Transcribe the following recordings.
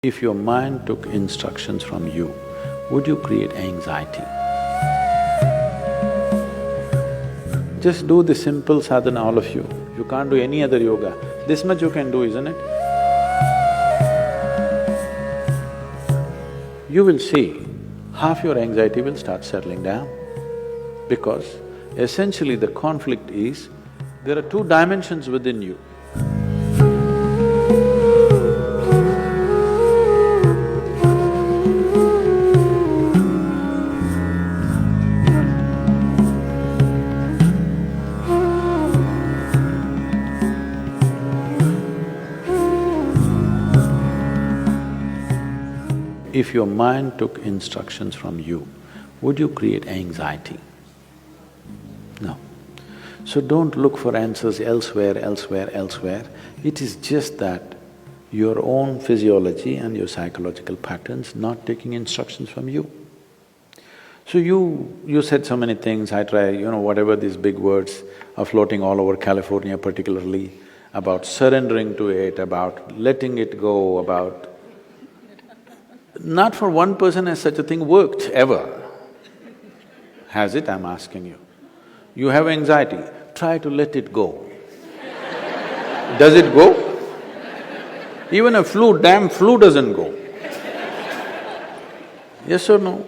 If your mind took instructions from you, would you create anxiety? Just do the simple sadhana, all of you. You can't do any other yoga. This much you can do, isn't it? You will see half your anxiety will start settling down. Because essentially the conflict is, there are two dimensions within you. If your mind took instructions from you, would you create anxiety? No. So don't look for answers elsewhere, elsewhere, elsewhere. It is just that your own physiology and your psychological patterns not taking instructions from you. So you said so many things, I try, whatever these big words are floating all over California particularly, about surrendering to it, about letting it go, about… Not for one person has such a thing worked, ever. Has it, I'm asking you? You have anxiety, try to let it go. Does it go? Even a damn flu doesn't go. Yes or no?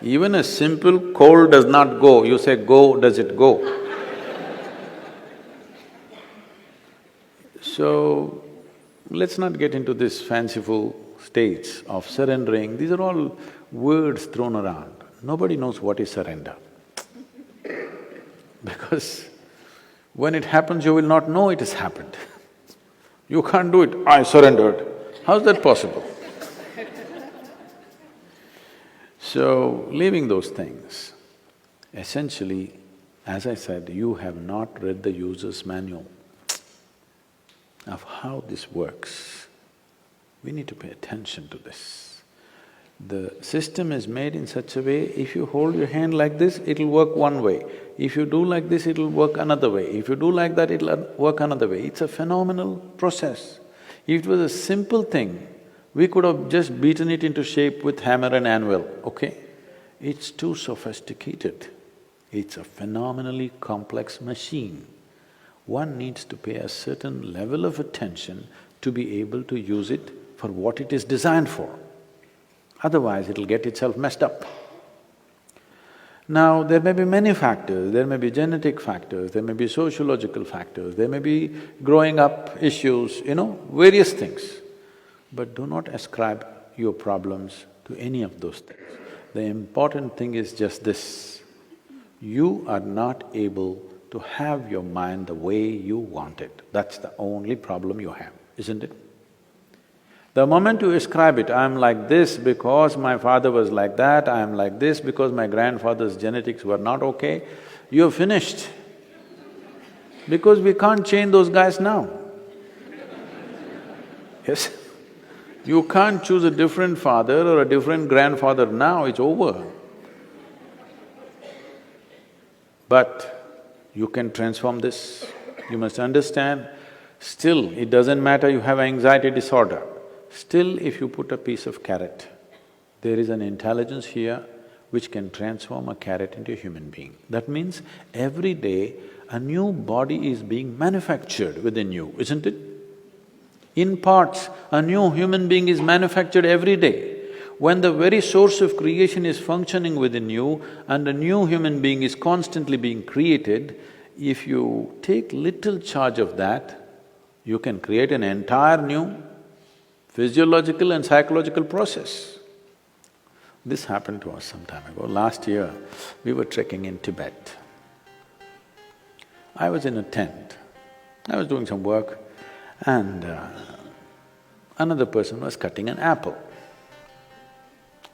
Even a simple cold does not go, you say go, does it go? So, let's not get into this fanciful states of surrendering, these are all words thrown around. Nobody knows what is surrender. Because when it happens, you will not know it has happened. You can't do it, I surrendered. How's that possible? So, leaving those things, essentially, as I said, you have not read the user's manual of how this works. We need to pay attention to this. The system is made in such a way, if you hold your hand like this, it'll work one way. If you do like this, it'll work another way. If you do like that, it'll work another way. It's a phenomenal process. If it was a simple thing, we could have just beaten it into shape with hammer and anvil, okay? It's too sophisticated. It's a phenomenally complex machine. One needs to pay a certain level of attention to be able to use it for what it is designed for. Otherwise, it'll get itself messed up. Now, there may be many factors, there may be genetic factors, there may be sociological factors, there may be growing up issues, various things. But do not ascribe your problems to any of those things. The important thing is just this, you are not able to have your mind the way you want it. That's the only problem you have, isn't it? The moment you ascribe it, I'm like this because my father was like that, I'm like this because my grandfather's genetics were not okay, you're finished. Because we can't change those guys now. Yes? You can't choose a different father or a different grandfather now, it's over. But you can transform this. You must understand, still it doesn't matter you have anxiety disorder. Still, if you put a piece of carrot, there is an intelligence here which can transform a carrot into a human being. That means every day a new body is being manufactured within you, isn't it? In parts, a new human being is manufactured every day. When the very source of creation is functioning within you and a new human being is constantly being created, if you take little charge of that, you can create an entire new physiological and psychological process. This happened to us some time ago. Last year, we were trekking in Tibet. I was in a tent, I was doing some work and another person was cutting an apple.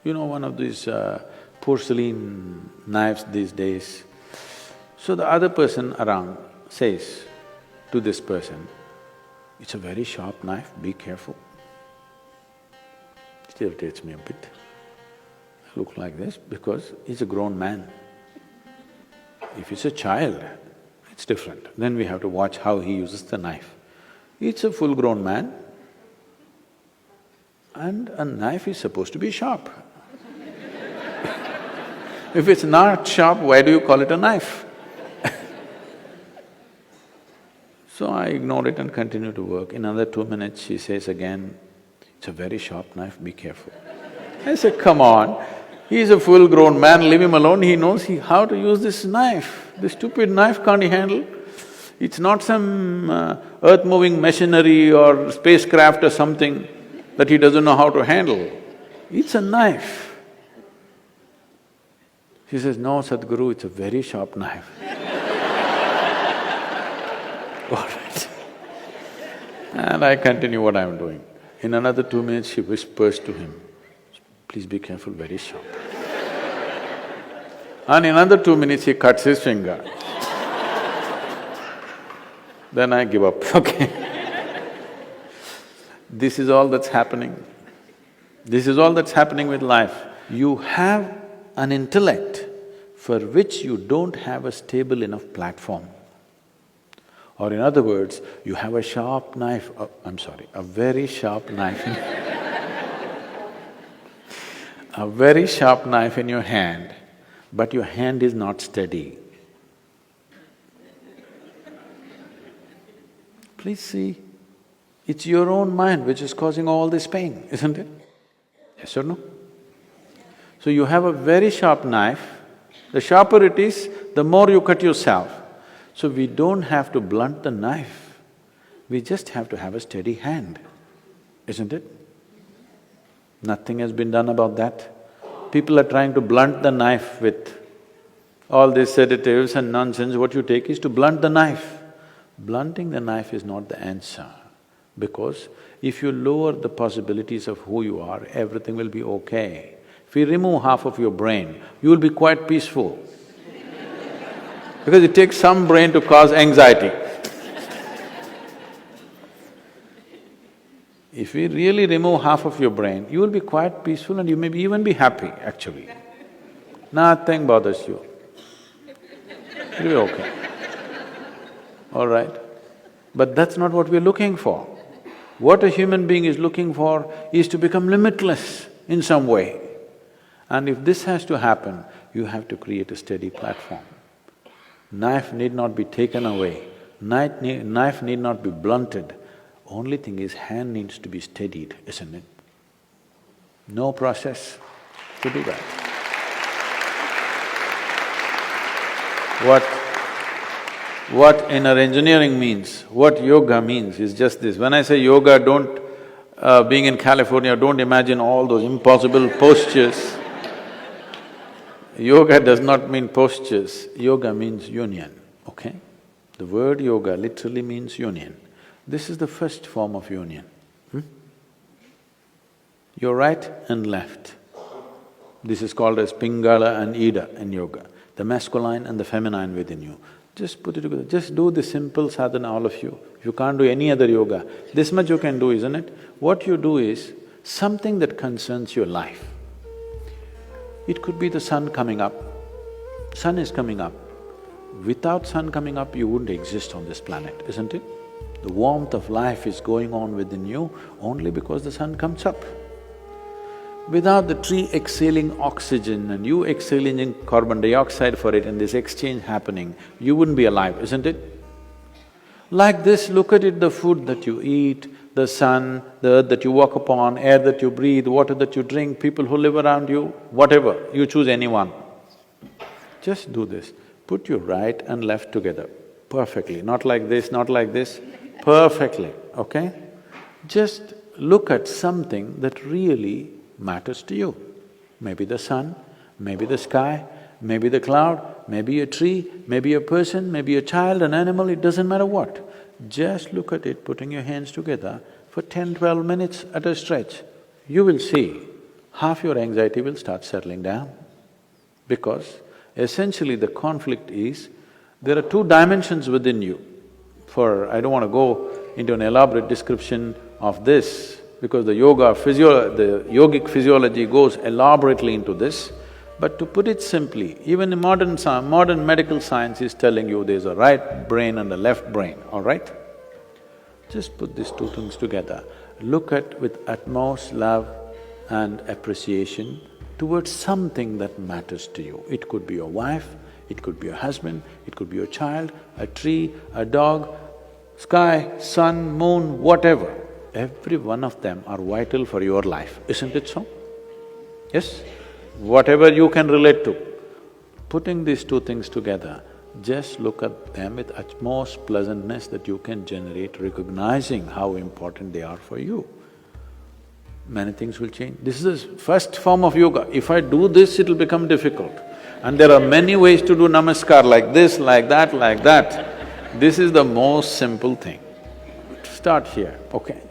One of these porcelain knives these days. So the other person around says to this person, "It's a very sharp knife, be careful." It irritates me a bit. I look like this because he's a grown man. If it's a child, it's different. Then we have to watch how he uses the knife. It's a full-grown man. And a knife is supposed to be sharp. If it's not sharp, why do you call it a knife? So I ignored it and continued to work. In another 2 minutes, she says again, "It's a very sharp knife, be careful." I said, "Come on, he's a full-grown man, leave him alone, he knows how to use this knife. This stupid knife can't he handle? It's not some earth-moving machinery or spacecraft or something that he doesn't know how to handle. It's a knife." She says, "No, Sadhguru, it's a very sharp knife." All right. And I continue what I'm doing. In another 2 minutes, she whispers to him, "Please be careful, very sharp." And in another 2 minutes, he cuts his finger. Then I give up, okay. This is all that's happening. This is all that's happening with life. You have an intellect for which you don't have a stable enough platform. Or in other words, you have a sharp knife, a very sharp knife a very sharp knife in your hand, but your hand is not steady. Please see, it's your own mind which is causing all this pain, isn't it? Yes or no? So you have a very sharp knife, the sharper it is, the more you cut yourself. So we don't have to blunt the knife, we just have to have a steady hand, isn't it? Nothing has been done about that. People are trying to blunt the knife with all these sedatives and nonsense. What you take is to blunt the knife. Blunting the knife is not the answer, because if you lower the possibilities of who you are, everything will be okay. If you remove half of your brain, you will be quite peaceful. Because it takes some brain to cause anxiety. If we really remove half of your brain, you will be quite peaceful and you may even be happy, actually. Nothing bothers you. It'll be okay. All right? But that's not what we're looking for. What a human being is looking for is to become limitless in some way. And if this has to happen, you have to create a steady platform. Knife need not be taken away, knife need not be blunted. Only thing is, hand needs to be steadied, isn't it? No process to do that. What inner engineering means, what yoga means is just this. When I say yoga, being in California, don't imagine all those impossible postures. Yoga does not mean postures, yoga means union, okay? The word yoga literally means union. This is the first form of union. Your right and left. This is called as Pingala and Ida in yoga, the masculine and the feminine within you. Just put it together, just do the simple sadhana, all of you. If you can't do any other yoga, this much you can do, isn't it? What you do is something that concerns your life. It could be the sun coming up. Sun is coming up. Without sun coming up, you wouldn't exist on this planet, isn't it? The warmth of life is going on within you only because the sun comes up. Without the tree exhaling oxygen and you exhaling carbon dioxide for it and this exchange happening, you wouldn't be alive, isn't it? Like this, look at it, the food that you eat, the sun, the earth that you walk upon, air that you breathe, water that you drink, people who live around you, whatever, you choose anyone. Just do this, put your right and left together perfectly, not like this, not like this, perfectly, okay? Just look at something that really matters to you. Maybe the sun, maybe the sky, maybe the cloud, maybe a tree, maybe a person, maybe a child, an animal, it doesn't matter what. Just look at it, putting your hands together for 10–12 minutes at a stretch. You will see half your anxiety will start settling down. Because essentially the conflict is, there are two dimensions within you. I don't want to go into an elaborate description of this, because the yogic physiology goes elaborately into this. But to put it simply, even in modern medical science is telling you there's a right brain and a left brain, all right? Just put these two things together look at with utmost love and appreciation towards something that matters to you. It could be your wife, it could be your husband, it could be your child, a tree, a dog, sky, sun, moon, whatever. Every one of them are vital for your life, isn't it so? Yes? Whatever you can relate to. Putting these two things together, just look at them with utmost pleasantness that you can generate, recognizing how important they are for you. Many things will change. This is the first form of yoga. If I do this, it'll become difficult. And there are many ways to do namaskar, like this, like that, like that. This is the most simple thing. Start here, okay